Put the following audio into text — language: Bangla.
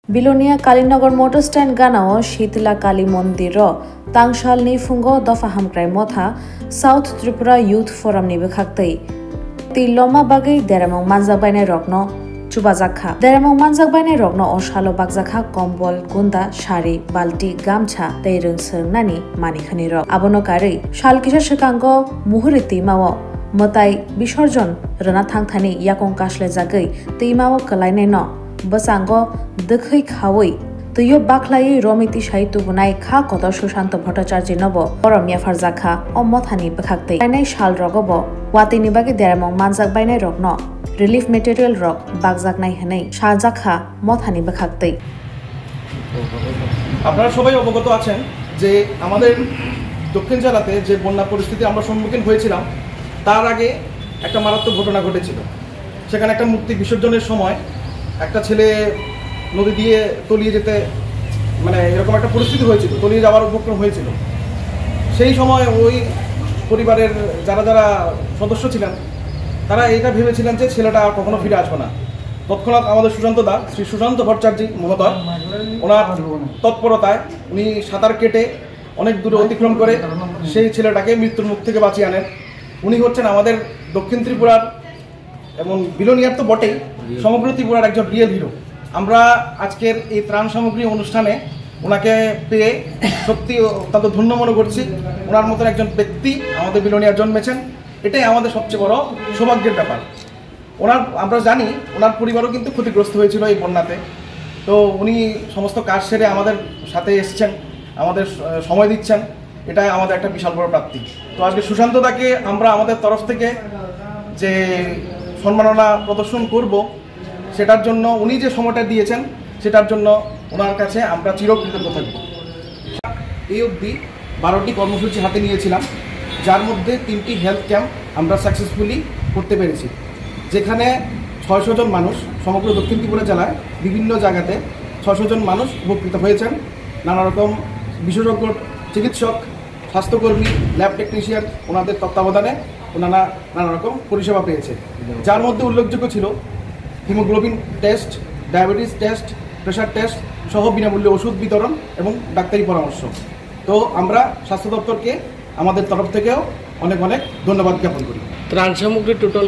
बिलोनिया कालीनगर मोटर स्टैंड गानाओ शीतला काली मंदिर तांगशाल नि फुंगो दफा हामक्राय मथा साउथ त्रिपुरा यूथ फोरम नि बखाक्तै ति लमा बागै देरामंग मानजाक बायनाय रकनो चुबाजाखा देरामंग मानजाक बायनाय रकनो अशालो बागजाखा कम्बल गुंदा शारी बाल्टी गामछा तै रोंसोंनानि मानिखनि रक आबनो कारै शालकिसा शकांगो मुहुरि तिमाओ मताय विसर्जन रना थांथानि याकं काशले जागै तिमाओ कलायनाय न बसांगो दखै खावै तैयो बाखलायै रमिति साहित्य बुनाय खा कत सुशांत भट्टाचार्य नब परमिया फारजाखा अमथानि बखाक्तै बायनाय शाल रगब वातिनि बागे देरामंग मानजाक बायनाय रगन रिलिफ मेटेरियल रग बागजाकनाय हनै साजाखा मथानि बखाक्तै। আপনারা সবাই অবগত আছেন যে আমাদের দক্ষিণ জেলাতে যে বন্যা পরিস্থিতি আমরা সম্মুখীন হয়েছিলাম তার আগে একটা মারাত্মক ঘটনা ঘটেছিল। সেখানে একটা মূর্তি বিসর্জনের সময় একটা ছেলে নদী দিয়ে তলিয়ে যেতে এরকম একটা পরিস্থিতি হয়েছিল, তলিয়ে যাওয়ার উপক্রম হয়েছিল। সেই সময় ওই পরিবারের যারা যারা সদস্য ছিলেন তারা এটা ভেবেছিলেন যে ছেলেটা কখনো ফিরে আসবে না। তৎক্ষণাৎ আমাদের শ্রী সুশান্ত ভট্টাচার্য মহোদয় ওনার তৎপরতায় উনি সাঁতার কেটে অনেক দূরে অতিক্রম করে সেই ছেলেটাকে মৃত্যুর মুখ থেকে বাঁচিয়ে আনেন। উনি হচ্ছেন আমাদের দক্ষিণ ত্রিপুরার এবং বিলোনিয়ার তো বটেই, সমগ্র ত্রিপুরার একজন রিয়েল হিরো। আমরা আজকের এই ত্রাণ সামগ্রী অনুষ্ঠানে ওনাকে পেয়ে সত্যি অত্যন্ত ধন্য মনে করছি। ওনার মতন একজন ব্যক্তি আমাদের বিলোনিয়ার জন্মেছেন, এটাই আমাদের সবচেয়ে বড় সৌভাগ্যের ব্যাপার। আমরা জানি ওনার পরিবারও কিন্তু ক্ষতিগ্রস্ত হয়েছিল এই বন্যাতে। তো উনি সমস্ত কাজ সেরে আমাদের সাথে এসছেন, আমাদের সময় দিচ্ছেন, এটাই আমাদের একটা বিশাল বড় প্রাপ্তি। তো আজকে সুশান্তদাকে আমরা আমাদের তরফ থেকে যে সম্মাননা প্রদর্শন করব, সেটার জন্য উনি যে সময়টা দিয়েছেন সেটার জন্য ওনার কাছে আমরা চিরকৃতজ্ঞ থাকব। এই অবধি 12টি কর্মসূচি হাতে নিয়েছিলাম, যার মধ্যে 3টি হেলথ ক্যাম্প আমরা সাকসেসফুলি করতে পেরেছি, যেখানে 600 জন মানুষ সমগ্র দক্ষিণ ত্রিপুরা জেলায় বিভিন্ন জায়গাতে 600 জন মানুষ উপকৃত হয়েছেন। নানা রকম বিশেষজ্ঞ চিকিৎসক, স্বাস্থ্যকর্মী, ল্যাব টেকনিশিয়ান ওনাদের তত্ত্বাবধানে ওনারা নানা রকম পরিষেবা পেয়েছে, যার মধ্যে উল্লেখযোগ্য ছিল haemoglobin test, diabetes test, pressure test সহ বিনামূল্যে ওষুধ বিতরণ এবং ডাক্তারি পরামর্শ। তো আমরা স্বাস্থ্য দপ্তরকে আমাদের তরফ থেকেও অনেক অনেক ধন্যবাদ জ্ঞাপন করি। ত্রাণ সামগ্রী টোটাল